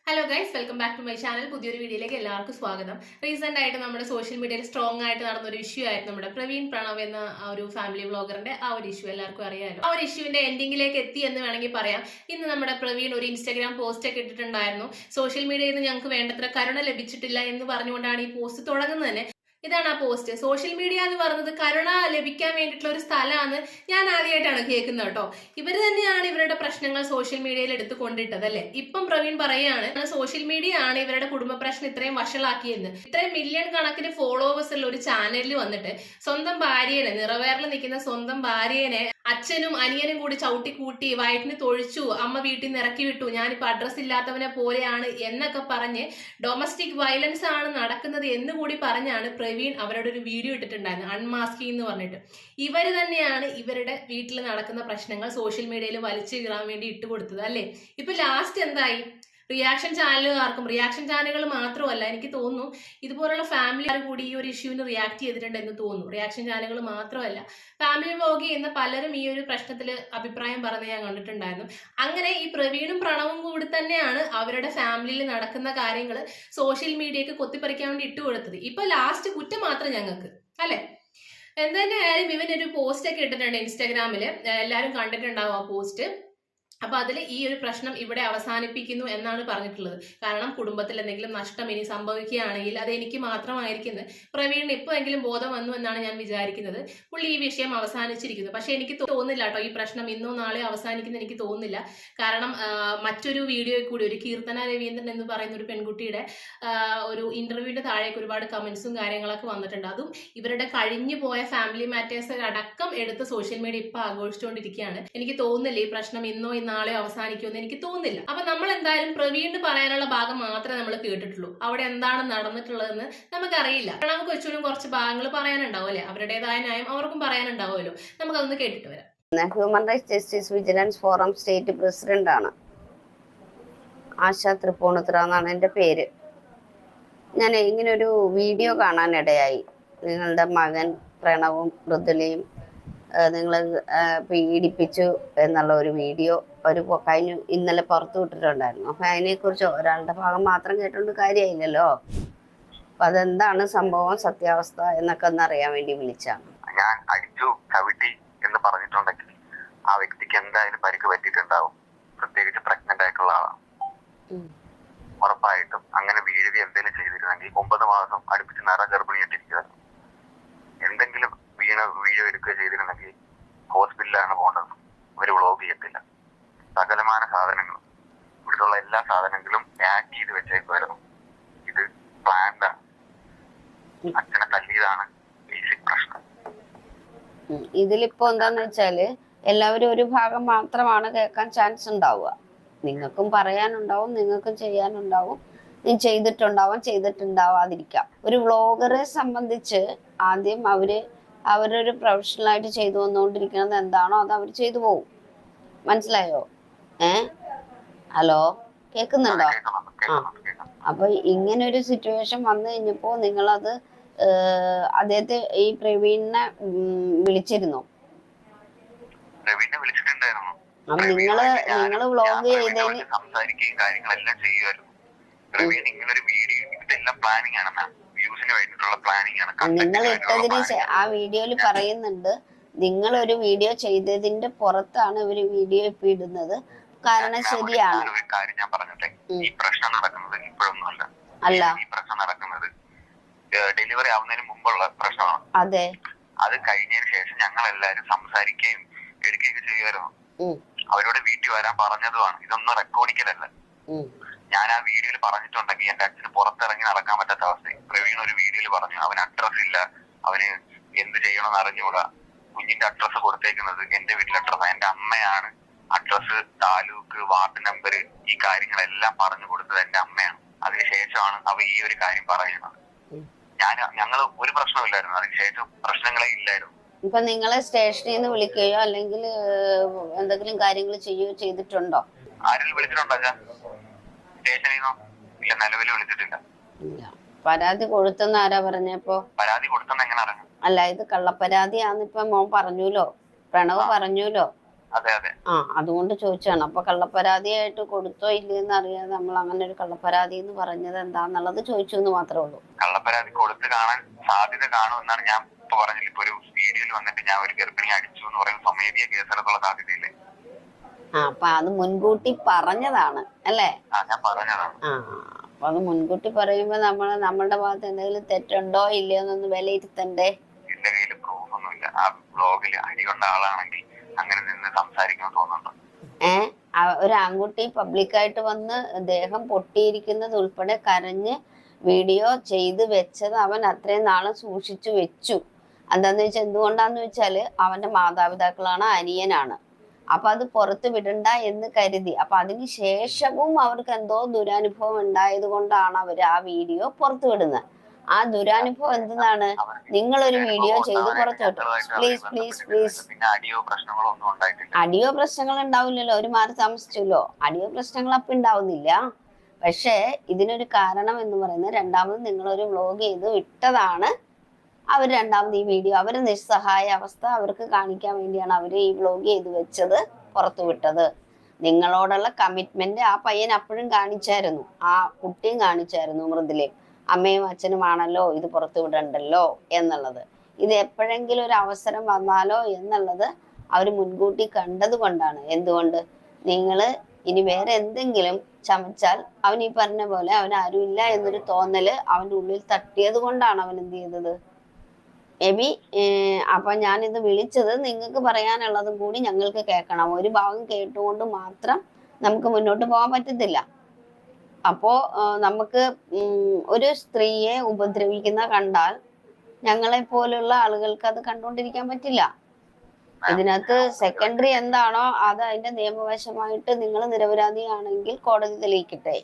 Hello guys, welcome back to my channel. പുതിയൊരു വീഡിയോയിലേക്ക് എല്ലാവർക്കും സ്വാഗതം. റീസെന്റ് ആയിട്ട് നമ്മുടെ സോഷ്യൽ മീഡിയയിൽ സ്ട്രോങ് ആയിട്ട് നടന്ന ഒരു ഇഷ്യൂ ആയിരുന്നു നമ്മുടെ പ്രവീൺ പ്രണവ് എന്ന ഒരു ഫാമിലി വ്ളോഗറിന്റെ ആ ഒരു ഇഷ്യൂ എല്ലാവർക്കും അറിയാമല്ലോ. ആ ഒരു ഇഷ്യൂവിന്റെ എൻഡിങ്ങിലേക്ക് എത്തി എന്ന് വേണമെങ്കിൽ പറയാം. ഇന്ന് നമ്മുടെ പ്രവീൺ ഒരു ഇൻസ്റ്റാഗ്രാം പോസ്റ്റ് ഒക്കെ ഇട്ടിട്ടുണ്ടായിരുന്നു. സോഷ്യൽ മീഡിയയിൽ നിന്ന് ഞങ്ങൾക്ക് വേണ്ടത്ര കരുണ ലഭിച്ചിട്ടില്ല എന്ന് പറഞ്ഞുകൊണ്ടാണ് ഈ പോസ്റ്റ് തുടങ്ങുന്നത് തന്നെ. ഇതാണ് ആ പോസ്റ്റ്. സോഷ്യൽ മീഡിയ എന്ന് പറയുന്നത് കരുണ ലഭിക്കാൻ വേണ്ടിയിട്ടുള്ള ഒരു സ്ഥലമാണ്. ഞാൻ ആദ്യമായിട്ടാണ് കേൾക്കുന്നത് കേട്ടോ. ഇവര് തന്നെയാണ് ഇവരുടെ പ്രശ്നങ്ങൾ സോഷ്യൽ മീഡിയയിൽ എടുത്ത് കൊണ്ടിട്ടത് അല്ലെ. ഇപ്പം പ്രവീൺ പറയാണ് സോഷ്യൽ മീഡിയ ആണ് ഇവരുടെ കുടുംബ പ്രശ്നം ഇത്രയും വഷളാക്കിയെന്ന്. ഇത്രയും മില്യൺ കണക്കിന് ഫോളോവേഴ്സ് ഉള്ള ഒരു ചാനലിൽ വന്നിട്ട് സ്വന്തം ഭാര്യനെ, നിറവേറിൽ നിൽക്കുന്ന സ്വന്തം ഭാര്യനെ അച്ഛനും അനിയനും കൂടി ചവിട്ടി കൂട്ടി വയറ്റിന് തൊഴിച്ചു, അമ്മ വീട്ടിൽ നിന്ന് ഇറക്കി വിട്ടു, ഞാനിപ്പോ അഡ്രസ് ഇല്ലാത്തവനെ പോലെയാണ് എന്നൊക്കെ പറഞ്ഞ് ഡൊമസ്റ്റിക് വയലൻസ് ആണ് നടക്കുന്നത് എന്ന് കൂടി പറഞ്ഞാണ് പ്രവീൺ അവരുടെ ഒരു വീഡിയോ ഇട്ടിട്ടുണ്ടായിരുന്നു, അൺമാസ്കിംഗ് എന്ന് പറഞ്ഞിട്ട്. ഇവര് തന്നെയാണ് ഇവരുടെ വീട്ടിൽ നടക്കുന്ന പ്രശ്നങ്ങൾ സോഷ്യൽ മീഡിയയിൽ വലിച്ചു കീറാൻ വേണ്ടി ഇട്ടുകൊടുത്തത് അല്ലെ. ഇപ്പൊ ലാസ്റ്റ് എന്തായി? റിയാക്ഷൻ ചാനലുകാർക്കും, റിയാക്ഷൻ ചാനലുകൾ മാത്രമല്ല, എനിക്ക് തോന്നുന്നു ഇതുപോലുള്ള ഫാമിലിക്കാർ കൂടി ഈ ഒരു ഇഷ്യൂവിന് റിയാക്ട് ചെയ്തിട്ടുണ്ട് എന്ന് തോന്നുന്നു. റിയാക്ഷൻ ചാനലുകൾ മാത്രമല്ല, ഫാമിലി വ്ലോഗ് ചെയ്യുന്ന പലരും ഈ ഒരു പ്രശ്നത്തിൽ അഭിപ്രായം പറഞ്ഞ് ഞാൻ കണ്ടിട്ടുണ്ടായിരുന്നു. അങ്ങനെ ഈ പ്രവീണും പ്രണവും കൂടി തന്നെയാണ് അവരുടെ ഫാമിലിയിൽ നടക്കുന്ന കാര്യങ്ങൾ സോഷ്യൽ മീഡിയക്ക് കൊത്തിപ്പറിക്കാൻ വേണ്ടി ഇട്ടുകൊടുത്തത്. ഇപ്പൊ ലാസ്റ്റ് കുറ്റം മാത്രം ഞങ്ങൾക്ക് അല്ലെ. എന്തായാലും ഇവനൊരു പോസ്റ്റ് ഒക്കെ ഇട്ടിട്ടുണ്ട് ഇൻസ്റ്റാഗ്രാമില്, എല്ലാവരും കണ്ടിട്ടുണ്ടാവും ആ പോസ്റ്റ്. അപ്പൊ അതിൽ ഈ ഒരു പ്രശ്നം ഇവിടെ അവസാനിപ്പിക്കുന്നു എന്നാണ് പറഞ്ഞിട്ടുള്ളത്. കാരണം കുടുംബത്തിൽ എന്തെങ്കിലും നഷ്ടം ഇനി സംഭവിക്കുകയാണെങ്കിൽ അത് എനിക്ക് മാത്രമായിരിക്കുന്നത്. പ്രവീണിന് ഇപ്പൊ എങ്കിലും ബോധം വന്നു എന്നാണ് ഞാൻ വിചാരിക്കുന്നത്. പുള്ളി ഈ വിഷയം അവസാനിച്ചിരിക്കുന്നു. പക്ഷെ എനിക്ക് തോന്നുന്നില്ല കേട്ടോ ഈ പ്രശ്നം ഇന്നോ നാളെ അവസാനിക്കുന്ന എനിക്ക് തോന്നുന്നില്ല. കാരണം മറ്റൊരു വീഡിയോയിൽ കൂടി ഒരു കീർത്തന രവീന്ദ്രൻ എന്ന് പറയുന്ന ഒരു പെൺകുട്ടിയുടെ ഒരു ഇന്റർവ്യൂവിന്റെ താഴേക്ക് ഒരുപാട് കമന്റ്സും കാര്യങ്ങളൊക്കെ വന്നിട്ടുണ്ട്. അതും ഇവരുടെ കഴിഞ്ഞു പോയ ഫാമിലി മാറ്റേഴ്സ് അടക്കം എടുത്ത് സോഷ്യൽ മീഡിയ ഇപ്പൊ ആഘോഷിച്ചുകൊണ്ടിരിക്കുകയാണ്. എനിക്ക് തോന്നുന്നില്ല ഈ പ്രശ്നം ഇന്നോ നാളെ അവസാനിക്കുമെന്ന് എനിക്ക് തോന്നുന്നില്ല. അപ്പൊ നമ്മൾ എന്തായാലും പ്രവീണിന് പറയാനുള്ള ഭാഗം മാത്രമേ നമ്മൾ കേട്ടിട്ടുള്ളൂ. അവിടെ എന്താണ് നടന്നിട്ടുള്ളതെന്ന് നമുക്കറിയില്ല. നമുക്ക് വെച്ചാലും കുറച്ച് ഭാഗങ്ങൾ പറയാനുണ്ടാവും അല്ലെ. അവരുടേതായ ന്യായം അവർക്കും പറയാനുണ്ടാവുമല്ലോ. നമുക്കതൊന്ന് കേട്ടിട്ട് വരാം. Human rights justice vigilance forum state president ആണ്. ആശാ തൃപ്പൂണിത്തുറ എന്നാണ് എൻ്റെ പേര്. ഞാൻ ഇങ്ങനെ ഒരു വീഡിയോ കാണാനിടയായി. നിങ്ങളുടെ മകൻ പ്രണവും മൃദുലയും നിങ്ങൾ പീഡിപ്പിച്ചു എന്നുള്ള ഒരു വീഡിയോ ഒരു ഇന്നലെ പുറത്തു വിട്ടിട്ടുണ്ടായിരുന്നു. അപ്പൊ അതിനെക്കുറിച്ച് ഒരാളുടെ ഭാഗം മാത്രം കേട്ടുകൊണ്ട് കാര്യമായില്ലല്ലോ. അപ്പൊ അതെന്താണ് സംഭവം, സത്യാവസ്ഥ എന്നൊക്കെ ഒന്ന് അറിയാൻ വേണ്ടി വിളിച്ചാണ്. ഞാൻ അടിച്ചു ചവിട്ടി എന്ന് പറഞ്ഞിട്ടുണ്ടെങ്കിൽ ആ വ്യക്തിക്ക് എന്തായാലും പരിക്ക് പറ്റിയിട്ടുണ്ടാവും. പ്രത്യേകിച്ച് പ്രഗ്നന്റ് ആയിട്ടുള്ള ആളാണ്. ഉറപ്പായിട്ടും അങ്ങനെ വീഴുക എന്തെങ്കിലും ചെയ്തിരുന്നെങ്കിൽ 9 മാസം അടുപ്പിച്ച് ഗർഭിണിയിട്ടിരിക്കുക. എന്തെങ്കിലും വീഴെടുക്കുക ചെയ്തിരുന്നെങ്കിൽ ഹോസ്പിറ്റലിലാണ് പോകേണ്ടത്. ഇവര് വ്ളോഗ് ചെയ്യത്തില്ല. സകലമാന സാധനങ്ങളും, ഇവിടുത്തെ എല്ലാ സാധനങ്ങളും പാക്ക് ചെയ്ത് വെച്ചേക്കുമായിരുന്നു. ഇത് പ്ലാൻഡാണ്. അച്ഛനെ തല്ലിയതാണ് ബേസിക് പ്രശ്നം. ഇതിലിപ്പോ എന്താന്ന് വെച്ചാല് എല്ലാവരും ഒരു ഭാഗം മാത്രമാണ് കേൾക്കാൻ ചാൻസ് ഉണ്ടാവുക. നിങ്ങൾക്കും പറയാനുണ്ടാവും, നിങ്ങൾക്കും ചെയ്യാനുണ്ടാവും. നീ ചെയ്തിട്ടുണ്ടാവാതിരിക്കാം. ഒരു വ്ളോഗറെ സംബന്ധിച്ച് ആദ്യം അവരൊരു പ്രൊഫഷണലായിട്ട് ചെയ്തു വന്നുകൊണ്ടിരിക്കുന്നത് എന്താണോ അത് അവർ ചെയ്തു പോകും. മനസ്സിലായോ? ഹലോ, കേൾക്കുന്നുണ്ടോ? അപ്പൊ ഇങ്ങനെ ഒരു സിറ്റുവേഷൻ വന്നു കഴിഞ്ഞപ്പോ നിങ്ങളത് അദ്ദേഹത്തെ ഈ പ്രവീണിനെ വിളിച്ചിരുന്നോ? അപ്പൊ നിങ്ങള് വ്ളോഗ് ചെയ്തതിന് സംസാരിക്കുകയും കാര്യങ്ങളെല്ലാം ചെയ്യുമായിരുന്നു. പ്രവീൺ ഇങ്ങനെ ഒരു വീഡിയോ ഇതെല്ലാം പ്ലാനിങ് ആണ്. നിങ്ങൾ ഇട്ടതിന് ആ വീഡിയോയിൽ പറയുന്നുണ്ട്, നിങ്ങൾ ഒരു വീഡിയോ ചെയ്തതിന്റെ പുറത്താണ് ഇവര് വീഡിയോ ഇപ്പൊ ഇടുന്നത്. കാരണം ശരിയാണ്. ഒരു കാര്യം ഞാൻ പറഞ്ഞിട്ടെ, ഈ പ്രശ്നം നടക്കുന്നത് ഇപ്പോഴൊന്നുമല്ല. അല്ല, ഈ പ്രശ്നം നടക്കുന്നത് ഡെലിവറി ആവുന്നതിന് മുമ്പുള്ള പ്രശ്നമാണ്. അതെ. അത് കഴിഞ്ഞതിന് ശേഷം ഞങ്ങൾ എല്ലാരും സംസാരിക്കുകയും എടുക്കുകയൊക്കെ ചെയ്യുമായിരുന്നു. അവരോട് വീട്ടിൽ വരാൻ പറഞ്ഞതുമാണ്. ഇതൊന്നും റെക്കോർഡിക്കലല്ല. ഞാൻ ആ വീഡിയോയിൽ പറഞ്ഞിട്ടുണ്ടെങ്കിൽ എന്റെ അച്ഛന് പുറത്തിറങ്ങി നടക്കാൻ പറ്റാത്ത അവസ്ഥ. പ്രവീൺ ഒരു വീഡിയോയിൽ പറഞ്ഞു അവന് അഡ്രസ് ഇല്ല, അവന് എന്ത് ചെയ്യണമെന്ന് അറിഞ്ഞുകൂടാ. കുഞ്ഞിന്റെ അഡ്രസ്സ് കൊടുത്തേക്കുന്നത് എന്റെ വീട്ടിലെ അഡ്രസ്സാണ്. എന്റെ അമ്മയാണ് അഡ്രസ്സ്, താലൂക്ക്, വാർഡ് നമ്പർ, ഈ കാര്യങ്ങളെല്ലാം പറഞ്ഞു കൊടുത്തത് എന്റെ അമ്മയാണ്. അതിനുശേഷമാണ് അവ ഈ ഒരു കാര്യം പറയുന്നത്. ഞങ്ങൾ ഒരു പ്രശ്നമില്ലായിരുന്നു. അതിനുശേഷം പ്രശ്നങ്ങളെ ഇല്ലായിരുന്നു. ഇപ്പൊ നിങ്ങളെ സ്റ്റേഷനിൽ നിന്ന് വിളിക്കുകയോ അല്ലെങ്കിൽ എന്തെങ്കിലും കാര്യങ്ങൾ ചെയ്യുകയോ ചെയ്തിട്ടുണ്ടോ? ആരെങ്കിലും വിളിച്ചിട്ടുണ്ടോ? സ്റ്റേഷനിൽ നിന്നോ? ഇല്ല, നിലവിൽ വിളിച്ചിട്ടില്ല. പരാതി കൊടുത്തെന്ന് ആരാ പറഞ്ഞപ്പോ? പരാതി കൊടുത്തെന്ന് എങ്ങനെ അറിഞ്ഞു? അല്ല, ഇത് കള്ളപ്പരാതിയാന്ന് ഇപ്പൊ മോൻ പറഞ്ഞൂലോ, പ്രണവ് പറഞ്ഞൂലോ. അതെ അതെ. അതുകൊണ്ട് ചോദിച്ചാണ്. അപ്പൊ കള്ളപ്പരാതിയായിട്ട് കൊടുത്തോ ഇല്ലെന്ന് അറിയാതെ നമ്മൾ അങ്ങനെ ഒരു കള്ളപ്പരാതി എന്ന് പറഞ്ഞത് എന്താന്നുള്ളത് ചോദിച്ചു എന്ന് മാത്രമേ ഉള്ളൂ. കള്ളപ്പരാതി കൊടുത്ത് കാണാൻ സാധ്യത കാണുമെന്നാണ് ഞാൻ ഇപ്പൊ പറഞ്ഞില്ല. ഇപ്പൊ ഒരു വീഡിയോയിൽ വന്നിട്ട് ഞാൻ ഒരു ഗർഭിണി അടിച്ചു എന്ന് പറയുന്ന സ്വമേധീയ കേസെടുത്തുള്ള സാധ്യതയില്ലേ? അപ്പൊ അത് മുൻകൂട്ടി പറഞ്ഞതാണ് അല്ലേ? ഞാൻ പറഞ്ഞതാണ്. അപ്പൊ അത് മുൻകൂട്ടി പറയുമ്പോ നമ്മളുടെ ഭാഗത്ത് എന്തെങ്കിലും തെറ്റുണ്ടോ ഇല്ലയോ എന്നൊന്ന് വിലയിരുത്തണ്ടേ? എന്റെ കയ്യിൽ പ്രൂഫ് ഒന്നുമില്ല. ആ ബ്ലോഗിൽ അടി കൊണ്ട ആളാണെങ്കിൽ അങ്ങനെ നിന്ന് സംസാരിക്കാൻ തോന്നുന്നുണ്ടോ? ഒരു ആൺകുട്ടി പബ്ലിക്കായിട്ട് വന്ന് ദേഹം പൊട്ടിയിരിക്കുന്നത് ഉൾപ്പെടെ കരഞ്ഞ് വീഡിയോ ചെയ്ത് വെച്ചത് അവൻ അത്രയും നാളെ സൂക്ഷിച്ചു വെച്ചു. എന്താന്ന് വെച്ചാൽ എന്തുകൊണ്ടാന്ന് വെച്ചാല് അവന്റെ മാതാപിതാക്കളാണ്, അനിയനാണ്. അപ്പൊ അത് പുറത്ത് വിടണ്ട എന്ന് കരുതി. അപ്പൊ അതിന് ശേഷവും അവർക്ക് എന്തോ ദുരനുഭവം ഉണ്ടായത് കൊണ്ടാണ് അവർ ആ വീഡിയോ പുറത്തു വിടുന്നത്. ആ ദുരനുഭവം എന്താണ്? നിങ്ങളൊരു വീഡിയോ ചെയ്ത് പുറത്തു വിട്ടു. പ്ലീസ്. അടിയോ പ്രശ്നങ്ങൾ ഉണ്ടാവില്ലല്ലോ, ഒരു മാറി താമസിച്ചല്ലോ. അടിയോ പ്രശ്നങ്ങൾ അപ്പൊ ഉണ്ടാവുന്നില്ല. പക്ഷേ ഇതിനൊരു കാരണം എന്ന് പറയുന്നത്, രണ്ടാമത് നിങ്ങളൊരു വ്ലോഗ് ചെയ്ത് വിട്ടതാണ്. അവർ രണ്ടാമത് ഈ വീഡിയോ, അവര് നിസ്സഹായ അവസ്ഥ അവർക്ക് കാണിക്കാൻ വേണ്ടിയാണ് അവര് ഈ വ്ലോഗ് ചെയ്ത് വെച്ചത്, പുറത്തു വിട്ടത്. നിങ്ങളോടുള്ള കമ്മിറ്റ്മെന്റ് ആ പയ്യൻ അപ്പോഴും കാണിച്ചായിരുന്നു, ആ കുട്ടിയും കാണിച്ചായിരുന്നു, മൃദുലയും. അമ്മയും അച്ഛനുമാണല്ലോ ഇത് പുറത്തു വിടണ്ടല്ലോ എന്നുള്ളത്. ഇത് എപ്പോഴെങ്കിലും ഒരു അവസരം വന്നാലോ എന്നുള്ളത് അവർ മുൻകൂട്ടി കണ്ടത് കൊണ്ടാണ്. എന്തുകൊണ്ട്? നിങ്ങള് ഇനി വേറെ എന്തെങ്കിലും ചമച്ചാൽ അവൻ ഈ പറഞ്ഞ പോലെ അവൻ ആരുമില്ല എന്നൊരു തോന്നല് അവന്റെ ഉള്ളിൽ തട്ടിയത് കൊണ്ടാണ് അവൻ എന്ത് ചെയ്തത്. എബി, അപ്പൊ ഞാനിത് വിളിച്ചത് നിങ്ങൾക്ക് പറയാനുള്ളതും കൂടി ഞങ്ങൾക്ക് കേൾക്കണം. ഒരു ഭാഗം കേട്ടുകൊണ്ട് മാത്രം നമുക്ക് മുന്നോട്ട് പോകാൻ പറ്റത്തില്ല. അപ്പോ നമുക്ക് ഒരു സ്ത്രീയെ ഉപദ്രവിക്കുന്ന കണ്ടാൽ ഞങ്ങളെ പോലുള്ള ആളുകൾക്ക് അത് കണ്ടുകൊണ്ടിരിക്കാൻ പറ്റില്ല. ഇതിനകത്ത് സെക്കൻഡറി എന്താണോ അത് അതിന്റെ നിയമവശമായിട്ട് നിങ്ങൾ നിരപരാധിയാണെങ്കിൽ കോടതി തെളിയിക്കട്ടെ,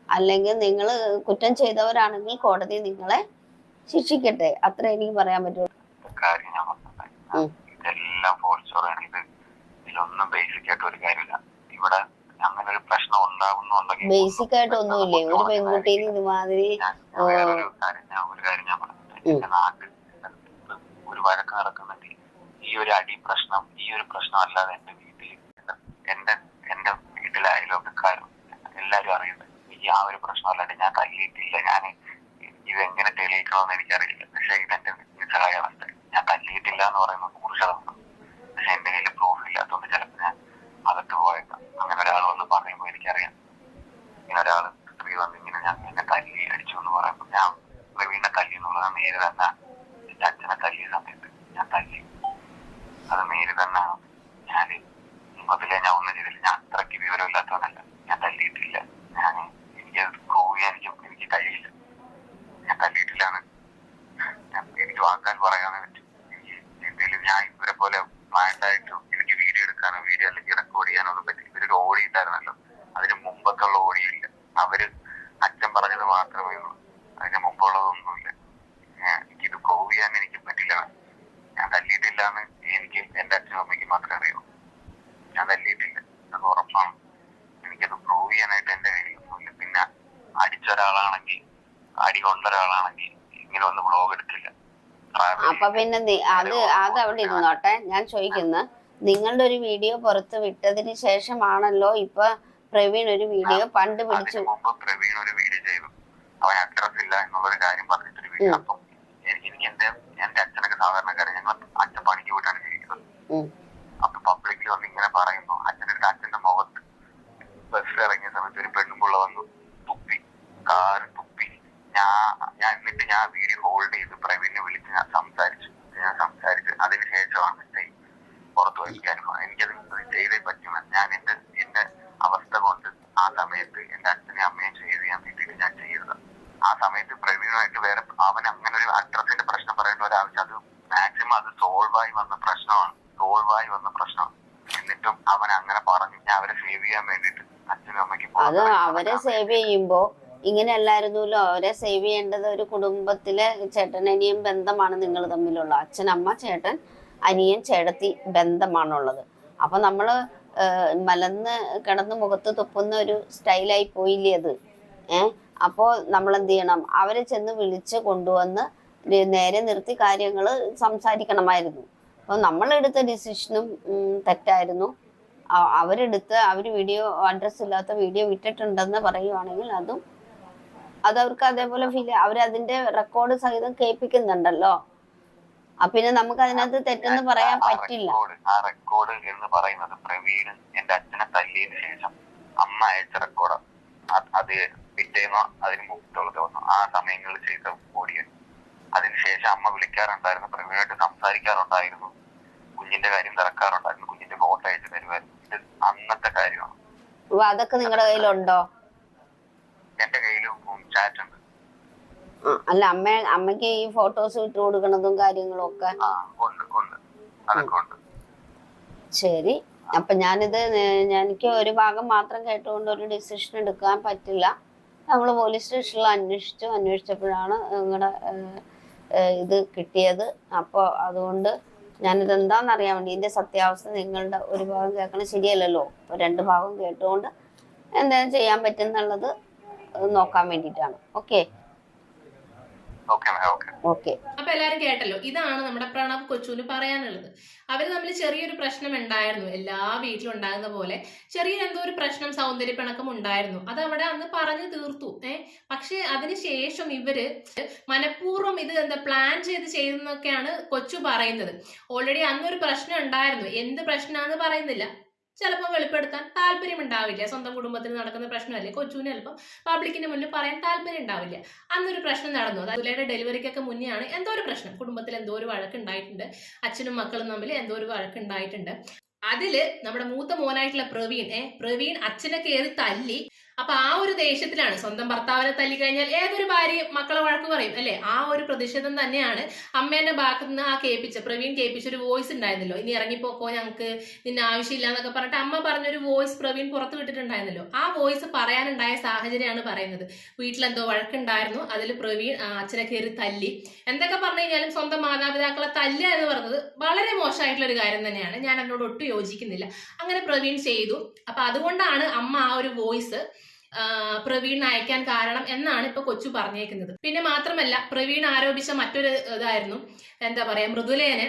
അല്ലെങ്കിൽ നിങ്ങൾ കുറ്റം ചെയ്തവരാണെങ്കിൽ കോടതി നിങ്ങളെ ശിക്ഷിക്കട്ടെ. അത്ര എനിക്ക് പറയാൻ പറ്റുള്ളൂ. ഇതെല്ലാം ഇതിലൊന്നും ബേസിക് ആയിട്ട് ഒരു കാര്യമില്ല. ഇവിടെ അങ്ങനെ ഒരു പ്രശ്നം ഉണ്ടാകുന്നുണ്ടെങ്കിൽ ബേസിക് ആയിട്ട് ഒന്നുമില്ലേ? ഒരു പെൺകുട്ടീന് ഇതുമാതിരി ഒരു കാര്യം ഞാൻ പറഞ്ഞു. എന്റെ നാട്ടിൽ ഒരു വഴക്ക് നടക്കുന്നെങ്കിൽ ഈ ഒരു അടി പ്രശ്നം, ഈ ഒരു പ്രശ്നം അല്ലാതെ എന്റെ വീട്ടിൽ, എന്റെ വീട്ടിലെ അയൽവക്കാരും എല്ലാരും അറിയുന്നത് ഈ ആ ഒരു പ്രശ്നം അല്ലാണ്ട് ഞാൻ തല്ലിയിട്ടില്ല. ഞാൻ ഇതെങ്ങനെ തെളിയിക്കണമെന്ന് എനിക്കറിയില്ല. പക്ഷെ ഇതെന്റെ നിസ്സഹായ അവസ്ഥ. ഞാൻ തല്ലിയിട്ടില്ല എന്ന് പറയുന്നത് 100%. പക്ഷെ എന്റെ കയ്യിൽ പ്രൂഫ് ഇല്ലാത്തതുകൊണ്ട് ചിലപ്പോൾ ഞാൻ അകത്ത് പോയേക്കാം. അങ്ങനെ ഒരാൾ വന്ന് പറയുമ്പോൾ എനിക്കറിയാം, ഇങ്ങനെ ഒരാൾ സ്ത്രീ വന്ന് ഇങ്ങനെ ഞാൻ എന്നെ തല്ലി അടിച്ചു എന്ന് പറയുമ്പോൾ ഞാൻ പ്രവീണിനെ തല്ലി എന്നുള്ളത് നേര് തന്നെ. എന്റെ അച്ഛനെ തല്ലിയ സമയത്ത് ഞാൻ തല്ലി, അത് നേര് തന്നെയാണ്. ഞാൻ മുതലേ ഞാൻ ഒന്നും ചെയ്തില്ല. ഞാൻ അത്രയ്ക്ക് വിവരമില്ലാത്തവനല്ല. ഞാൻ തല്ലിയിട്ടില്ല. എനിക്കത് പ്രൂവ് ചെയ്യാൻ എനിക്ക് കഴിയില്ല. ഞാൻ തല്ലിയിട്ടില്ലാണ്. എനിക്ക് വാക്കാൻ പറയാനേ പറ്റും. എനിക്ക് എന്തെങ്കിലും ഞാൻ ഇവരെ പോലെ പ്ലാൻഡായിട്ട് എനിക്ക് വീഡിയോ എടുക്കാനോ വീഡിയോ അല്ലെങ്കിൽ റെക്കോർഡ് ചെയ്യാനോ ഒന്നും പറ്റില്ല. ഇവരൊരു ഓടി ഇട്ടായിരുന്നല്ലോ, അതിന് മുമ്പത്തുള്ള ഓടിയില്ല. അവര് അച്ഛൻ പറഞ്ഞത് മാത്രമേ ഉള്ളൂ, അതിന് മുമ്പുള്ളതൊന്നുമില്ല. എനിക്കിത് പ്രൂവ് ചെയ്യാൻ എനിക്ക് പറ്റില്ല. ഞാൻ തല്ലിയിട്ടില്ല എന്ന് എനിക്ക് എന്റെ അച്ഛനും അമ്മയ്ക്ക് മാത്രമേ അറിയൂ. ഞാൻ തല്ലിയിട്ടില്ല, അത് ഉറപ്പാണ്. എനിക്കത് പ്രൂവ് ചെയ്യാനായിട്ട് എന്റെ കയ്യിലൊന്നുമില്ല. പിന്നെ അടിച്ചൊരാളാണെങ്കിൽ, അടി കൊണ്ടൊരാളാണെങ്കിൽ ഇങ്ങനെ ഒന്ന് ബ്ലോഗ് എടുക്കില്ല. അപ്പൊ പിന്നെ അത് അവിടെ ഇരുന്നോട്ടെ. ഞാൻ ചോദിക്കുന്ന, നിങ്ങളുടെ ഒരു വീഡിയോ പുറത്ത് വിട്ടതിന് ശേഷമാണല്ലോ ഇപ്പൊ പ്രവീൺ ഒരു വീഡിയോ പണ്ട് പിടിച്ചു. പ്രവീൺ ഒരു വീഡിയോ ചെയ്തു, അവൻ അഡ്രസ് ഇല്ല എന്നുള്ളൊരു കാര്യം പറഞ്ഞിട്ടൊരു വീഡിയോ. അപ്പം എനിക്ക് എന്റെ അച്ഛനൊക്കെ സാധാരണക്കാരൻ, ഞങ്ങൾ അച്ഛൻ പണിക്ക് പോയിട്ടാണ് ജീവിക്കുന്നത്. അപ്പൊ പബ്ലിക്കിൽ വന്ന് ഇങ്ങനെ പറയുമ്പോ അച്ഛന്റെ മുഖത്ത് ബസ് ഇറങ്ങിയ സമയത്ത് ഒരു പെണ്ണുമ്പുള്ള വന്നു തുപ്പി, കാറ് തുപ്പി. എന്നിട്ട് ഞാൻ വീഡിയോ ഹോൾഡ് ചെയ്ത് പ്രവീണിനെ വിളിച്ച് ഞാൻ സംസാരിച്ചു. അതിനുശേഷമാണ് പുറത്തു വയ്ക്കാൻ എനിക്കത് ചെയ്തേ പറ്റുമെന്ന്. ഞാൻ എന്റെ അവസ്ഥ കൊണ്ട് ആ സമയത്ത് എന്റെ അച്ഛനെയും അമ്മയും സേവ് ചെയ്യാൻ വേണ്ടിയിട്ട് ഞാൻ ചെയ്തത്. ആ സമയത്ത് പ്രവീണുമായിട്ട് വേറെ അവൻ അങ്ങനെ ഒരു അഡ്രസ്സിന്റെ പ്രശ്നം പറയേണ്ട ഒരാവശ്യം, അത് മാക്സിമം അത് സോൾവായി വന്ന പ്രശ്നമാണ്. എന്നിട്ടും അവൻ അങ്ങനെ പറഞ്ഞു. ഞാൻ അവരെ സേവ് ചെയ്യാൻ വേണ്ടിയിട്ട് അച്ഛനും അമ്മയ്ക്കും അത് അവരെ സേവ് ചെയ്യുമ്പോ ഇങ്ങനെ അല്ലായിരുന്നല്ലോ. അവരെ സേവ് ചെയ്യേണ്ടത് ഒരു കുടുംബത്തിലെ ചേട്ടനനിയൻ ബന്ധമാണ് നിങ്ങൾ തമ്മിലുള്ള. അച്ഛൻ, അമ്മ, ചേട്ടൻ, അനിയൻ, ചേട്ടത്തി ബന്ധമാണുള്ളത്. അപ്പൊ നമ്മള് മലന്ന് കിടന്ന് മുഖത്ത് തുപ്പുന്ന ഒരു സ്റ്റൈലായി പോയില്ലേ അത്. അപ്പോ നമ്മൾ എന്ത് ചെയ്യണം? അവരെ ചെന്ന് വിളിച്ച് കൊണ്ടുവന്ന് നേരെ നിർത്തി കാര്യങ്ങൾ സംസാരിക്കണമായിരുന്നു. അപ്പോൾ നമ്മളെടുത്ത ഡിസിഷനും തെറ്റായിരുന്നു. അവർ വീഡിയോ അഡ്രസ്സ് ഇല്ലാത്ത വീഡിയോ വിട്ടിട്ടുണ്ടെന്ന് പറയുവാണെങ്കിൽ അതവർക്ക് അതേപോലെ അവരതിന്റെ റെക്കോർഡ് സഹിതം കേൾപ്പിക്കുന്നുണ്ടല്ലോ. പിന്നെ നമുക്ക് അതിനകത്ത് തെറ്റെന്ന് പറയാൻ പറ്റില്ല. ആ റെക്കോർഡ് എന്ന് പറയുന്നത് പ്രവീൺ എന്റെ അച്ഛനെ തല്ലിയതിനു ശേഷം അമ്മ അയച്ച റെക്കോർഡ്. അത് പിറ്റേന്നോ അതിന് മുമ്പുള്ള ദിവസം ആ സമയങ്ങളിൽ ചെയ്ത ഓഡിയോ. അതിനുശേഷം അമ്മ വിളിക്കാറുണ്ടായിരുന്നു, പ്രവീണായിട്ട് സംസാരിക്കാറുണ്ടായിരുന്നു, കുഞ്ഞിന്റെ കാര്യം തിരക്കാറുണ്ടായിരുന്നു, കുഞ്ഞിന്റെ ഫോട്ടോ അയച്ചു തരുമായിരുന്നു. ഇത് അന്നത്തെ കാര്യമാണ്. അതൊക്കെ നിങ്ങളുടെ കയ്യിലുണ്ടോ? എന്റെ കയ്യിലും ചാറ്റ് ഉണ്ട്. അല്ല, അമ്മയ്ക്ക് ഈ ഫോട്ടോസ് ഇട്ട് കൊടുക്കണതും കാര്യങ്ങളും ഒക്കെ അതൊക്കെ ഉണ്ട്. ശരി. അപ്പൊ എനിക്ക് ഒരു ഭാഗം മാത്രം കേട്ടുകൊണ്ട് ഒരു ഡിസിഷൻ എടുക്കാൻ പറ്റില്ല. നമ്മൾ പോലീസ് സ്റ്റേഷനിൽ അന്വേഷിച്ചപ്പോഴാണ് നിങ്ങളുടെ ഇത് കിട്ടിയത്. അപ്പോൾ അതുകൊണ്ട് ഞാനിത് എന്താണെന്നറിയാൻ വേണ്ടി, ഇതിന്റെ സത്യാവസ്ഥ നിങ്ങളുടെ ഒരു ഭാഗം കേൾക്കണം ശരിയല്ലല്ലോ. അപ്പോൾ 2 ഭാഗം കേട്ടുകൊണ്ട് എന്തെങ്കിലും ചെയ്യാൻ പറ്റുന്നുള്ളത് നോക്കാൻ വേണ്ടിയിട്ടാണ്. ഓക്കെ. അപ്പൊ എല്ലാരും കേട്ടല്ലോ, ഇതാണ് നമ്മുടെ പ്രണവ് കൊച്ചുവിന് പറയാനുള്ളത്. അവര് തമ്മിൽ ചെറിയൊരു പ്രശ്നം ഉണ്ടായിരുന്നു, എല്ലാ വീട്ടിലും ഉണ്ടാകുന്ന പോലെ ചെറിയൊരു എന്തോ ഒരു പ്രശ്നം, സൗന്ദര്യപ്പിണക്കം ഉണ്ടായിരുന്നു. അത് അവിടെ അന്ന് പറഞ്ഞു തീർത്തു. പക്ഷെ അതിനുശേഷം ഇവര് മനഃപൂർവ്വം ഇത് പ്ലാൻ ചെയ്തെന്നൊക്കെയാണ് കൊച്ചു പറയുന്നത്. ഓൾറെഡി അന്നൊരു പ്രശ്നം ഉണ്ടായിരുന്നു, എന്ത് പ്രശ്നമാണെന്ന് പറയുന്നില്ല, ചിലപ്പോൾ വെളിപ്പെടുത്താൻ താല്പര്യം ഉണ്ടാവില്ല. സ്വന്തം കുടുംബത്തിൽ നടക്കുന്ന പ്രശ്നമല്ലേ, കൊച്ചുവിന് ചിലപ്പോൾ പബ്ലിക്കിന് മുന്നിൽ പറയാൻ താല്പര്യം ഉണ്ടാവില്ല. അന്നൊരു പ്രശ്നം നടന്നു, അതായത് ഡെലിവറിക്കൊക്കെ മുന്നെയാണ് എന്തോ ഒരു പ്രശ്നം, കുടുംബത്തിൽ എന്തോ ഒരു വഴക്കുണ്ടായിട്ടുണ്ട്, അച്ഛനും മക്കളും തമ്മിൽ എന്തോ ഒരു വഴക്കുണ്ടായിട്ടുണ്ട്. അതില് നമ്മുടെ മൂത്ത മോനായിട്ടുള്ള പ്രവീൺ അച്ഛനെ കയറി തല്ലി. അപ്പൊ ആ ഒരു ദേഷ്യത്തിലാണ്, സ്വന്തം ഭർത്താവിനെ തല്ലി കഴിഞ്ഞാൽ ഏതൊരു ഭാര്യ മക്കളെ വഴക്ക് പറയും അല്ലെ, ആ ഒരു പ്രതിഷേധം തന്നെയാണ് അമ്മേന്റെ ഭാഗത്ത് നിന്ന് പ്രവീൺ കേൾപ്പിച്ച ഒരു വോയിസ് ഉണ്ടായിരുന്നല്ലോ, ഇനി ഇറങ്ങിപ്പോക്കോ, ഞങ്ങൾക്ക് നിന്നെ ആവശ്യമില്ല എന്നൊക്കെ പറഞ്ഞിട്ട് അമ്മ പറഞ്ഞൊരു വോയിസ് പ്രവീൺ പുറത്തു വിട്ടിട്ടുണ്ടായിരുന്നല്ലോ. ആ വോയിസ് പറയാനുണ്ടായ സാഹചര്യമാണ് പറയുന്നത്. വീട്ടിലെന്തോ വഴക്കുണ്ടായിരുന്നു, അതിൽ പ്രവീൺ അച്ഛനെ കയറി തല്ലി. എന്തൊക്കെ പറഞ്ഞു കഴിഞ്ഞാലും സ്വന്തം മാതാപിതാക്കളെ തല്ലുക എന്ന് പറയുന്നത് വളരെ മോശമായിട്ടുള്ള ഒരു കാര്യം തന്നെയാണ്. ഞാൻ എന്നോട് ഒട്ടും യോജിക്കുന്നില്ല. അങ്ങനെ പ്രവീൺ ചെയ്തു. അപ്പൊ അതുകൊണ്ടാണ് അമ്മ ആ ഒരു വോയിസ് പ്രവീൺ അയക്കാൻ കാരണം എന്നാണ് ഇപ്പൊ കൊച്ചു പറഞ്ഞേക്കുന്നത്. പിന്നെ മാത്രമല്ല, പ്രവീൺ ആരോപിച്ച മറ്റൊരു ഇതായിരുന്നു, മൃദുലേനെ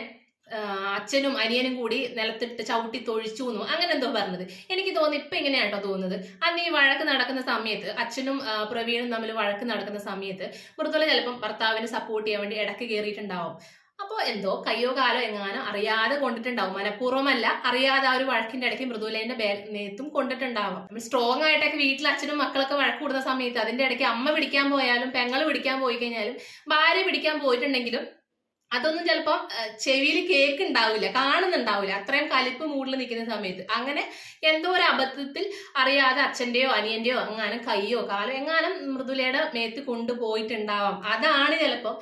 അച്ഛനും അനിയനും കൂടി നിലത്തിട്ട് ചവിട്ടി തൊഴിച്ചു എന്നോ അങ്ങനെ എന്തോ പറഞ്ഞത്. എനിക്ക് തോന്നുന്നു ഇപ്പൊ ഇങ്ങനെയാട്ടോ തോന്നുന്നത്. അന്ന് ഈ വഴക്ക് നടക്കുന്ന സമയത്ത്, അച്ഛനും പ്രവീണും തമ്മിൽ വഴക്ക് നടക്കുന്ന സമയത്ത് മൃദുല ചിലപ്പം ഭർത്താവിനെ സപ്പോർട്ട് ചെയ്യാൻ വേണ്ടി ഇടയ്ക്ക് കയറിയിട്ടുണ്ടാവും. അപ്പോൾ എന്തോ കയ്യോ കാലോ എങ്ങാനോ അറിയാതെ കൊണ്ടിട്ടുണ്ടാവും, മനഃപൂർവ്വമല്ല, അറിയാതെ ആ ഒരു വഴക്കിന്റെ ഇടയ്ക്ക് മൃദുലേന്റെ നേത്തും കൊണ്ടിട്ടുണ്ടാവും. നമ്മൾ സ്ട്രോങ് ആയിട്ടൊക്കെ വീട്ടിൽ അച്ഛനും മക്കളൊക്കെ വഴക്ക് കൂടുന്ന സമയത്ത് അതിന്റെ ഇടയ്ക്ക് അമ്മ പിടിക്കാൻ പോയാലും പെങ്ങൾ പിടിക്കാൻ പോയി കഴിഞ്ഞാലും ഭാര്യ പിടിക്കാൻ പോയിട്ടുണ്ടെങ്കിലും അതൊന്നും ചിലപ്പോൾ ചെവിയിൽ കേൾക്കുണ്ടാവില്ല, കാണുന്നുണ്ടാവില്ല, അത്രയും കലിപ്പ് മൂടിൽ നിൽക്കുന്ന സമയത്ത്. അങ്ങനെ എന്തോ ഒരു അബദ്ധത്തിൽ അറിയാതെ അച്ഛന്റെയോ അനിയന്റെയോ എങ്ങാനും കയ്യോ കാലോ എങ്ങാനും മൃദുലയുടെ മേത്ത് കൊണ്ടുപോയിട്ടുണ്ടാവാം. അതാണ് ചിലപ്പോൾ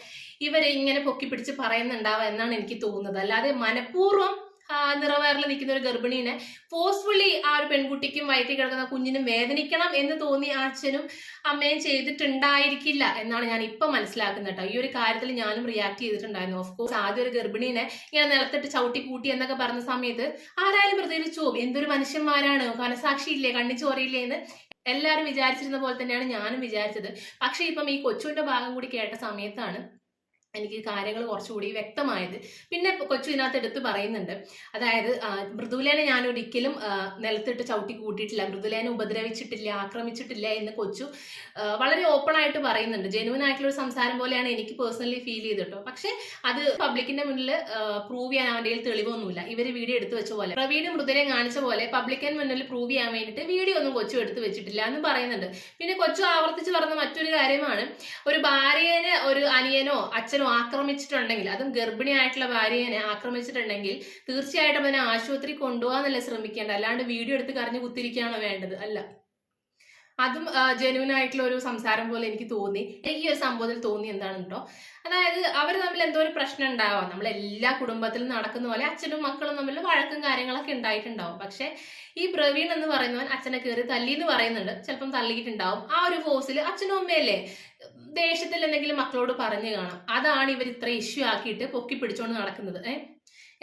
ഇവരെ ഇങ്ങനെ പൊക്കി പിടിച്ച് പറയുന്നുണ്ടാവാം എന്നാണ് എനിക്ക് തോന്നുന്നത്. അല്ലാതെ മനഃപൂർവ്വം നിറവേറിൽ നിൽക്കുന്ന ഒരു ഗർഭിണീനെ ഫോഴ്സ്ഫുള്ളി ആ ഒരു പെൺകുട്ടിക്കും വയറ്റിൽ കിടക്കുന്ന കുഞ്ഞിനും വേദനിക്കണം എന്ന് തോന്നി അച്ഛനും അമ്മയും ചെയ്തിട്ടുണ്ടായിരിക്കില്ല എന്നാണ് ഞാൻ ഇപ്പൊ മനസ്സിലാക്കുന്നത് കേട്ടോ. ഈ ഒരു കാര്യത്തിൽ ഞാനും റിയാക്ട് ചെയ്തിട്ടുണ്ടായിരുന്നു. ഓഫ് കോഴ്സ് ആദ്യം ഒരു ഗർഭിണീനെ ഇങ്ങനെ നിലത്തിട്ട് ചവിട്ടി കൂട്ടി എന്നൊക്കെ പറഞ്ഞ സമയത്ത് ആരായാലും പ്രതികരിച്ചു പോകും, എന്തൊരു മനുഷ്യന്മാരാണ്, മനസാക്ഷിയില്ലേ, കണ്ണിച്ചോറിയില്ലേ എന്ന് എല്ലാവരും വിചാരിച്ചിരുന്ന പോലെ തന്നെയാണ് ഞാനും വിചാരിച്ചത്. പക്ഷെ ഇപ്പം ഈ കൊച്ചുവിന്റെ ഭാഗം കൂടി കേട്ട സമയത്താണ് എനിക്ക് കാര്യങ്ങൾ കുറച്ചുകൂടി വ്യക്തമായത്. പിന്നെ കൊച്ചു ഇതിനകത്ത് എടുത്ത് പറയുന്നുണ്ട്, അതായത് മൃദുലേനെ ഞാൻ ഒരിക്കലും നിലത്തിട്ട് ചവിട്ടി കൂട്ടിയിട്ടില്ല, മൃദുലേനെ ഉപദ്രവിച്ചിട്ടില്ല, ആക്രമിച്ചിട്ടില്ല എന്ന് കൊച്ചു വളരെ ഓപ്പൺ ആയിട്ട് പറയുന്നുണ്ട്. ജെനുവൻ ആയിട്ടുള്ള ഒരു സംസാരം പോലെയാണ് എനിക്ക് പേഴ്സണലി ഫീൽ ചെയ്തിട്ടോ. പക്ഷെ അത് പബ്ലിക്കിന്റെ മുന്നിൽ പ്രൂവ് ചെയ്യാൻ അവന്റെ തെളിവൊന്നുമില്ല. ഇവര് വീഡിയോ എടുത്തു വെച്ച പോലെ, പ്രവീണും മൃദുലയും കാണിച്ച പോലെ പബ്ലിക്കിന് മുന്നിൽ പ്രൂവ് ചെയ്യാൻ വേണ്ടിയിട്ട് വീഡിയോ ഒന്നും കൊച്ചു എടുത്തു വെച്ചിട്ടില്ല എന്ന് പറയുന്നുണ്ട്. പിന്നെ കൊച്ചു ആവർത്തിച്ച് പറഞ്ഞ മറ്റൊരു കാര്യമാണ്, ഒരു ഭാര്യനെ ഒരു അനിയനോ അച്ഛനോ ആക്രമിച്ചിട്ടുണ്ടെങ്കിൽ, അതും ഗർഭിണിയായിട്ടുള്ള ഭാര്യനെ ആക്രമിച്ചിട്ടുണ്ടെങ്കിൽ തീർച്ചയായിട്ടും അതിനെ ആശുപത്രി കൊണ്ടുപോകാന്നല്ലേ ശ്രമിക്കേണ്ടത്, അല്ലാണ്ട് വീഡിയോ എടുത്ത് കരഞ്ഞു കുത്തിരിക്കുകയാണോ വേണ്ടത്? അല്ല. അതും ജെന്യൂൻ ആയിട്ടുള്ള ഒരു സംസാരം പോലെ എനിക്ക് തോന്നി. എനിക്ക് ഈ ഒരു സംഭവത്തിൽ തോന്നി എന്താണെന്നോ, അതായത് അവർ തമ്മിൽ എന്തോ ഒരു പ്രശ്നം ഉണ്ടാവാം. നമ്മളെല്ലാ കുടുംബത്തിലും നടക്കുന്ന പോലെ അച്ഛനും മക്കളും തമ്മിൽ വഴക്കും കാര്യങ്ങളൊക്കെ ഉണ്ടായിട്ടുണ്ടാവും. പക്ഷെ ഈ പ്രവീൺ എന്ന് പറയുന്നവൻ അച്ഛനെ കയറി തല്ലി എന്ന് പറയുന്നുണ്ട്, ചിലപ്പം തള്ളിയിട്ടുണ്ടാവും. ആ ഒരു ഫോഴ്സിൽ അച്ഛനും അമ്മയല്ലേ ദേഷ്യത്തിൽ എന്തെങ്കിലും മക്കളോട് പറഞ്ഞു കാണാം. അതാണ് ഇവർ ഇത്ര ഇഷ്യൂ ആക്കിയിട്ട് പൊക്കി പിടിച്ചോണ്ട് നടക്കുന്നത്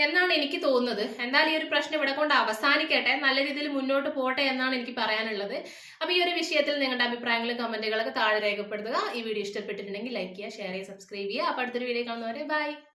എന്നാണ് എനിക്ക് തോന്നുന്നത്. എന്തായാലും ഈ ഒരു പ്രശ്നം ഇവിടെ കൊണ്ട് അവസാനിക്കട്ടെ, നല്ല രീതിയിൽ മുന്നോട്ട് പോട്ടെ എന്നാണ് എനിക്ക് പറയാനുള്ളത്. അപ്പൊ ഈ ഒരു വിഷയത്തിൽ നിങ്ങളുടെ അഭിപ്രായങ്ങളും കമന്റുകളൊക്കെ താഴെ രേഖപ്പെടുത്തുക. ഈ വീഡിയോ ഇഷ്ടപ്പെട്ടിട്ടുണ്ടെങ്കിൽ ലൈക്ക് ചെയ്യുക, ഷെയർ ചെയ്യുക, സബ്സ്ക്രൈബ് ചെയ്യുക. അപ്പൊ അടുത്തൊരു വീഡിയോ കാണുന്നവരെ ബൈ.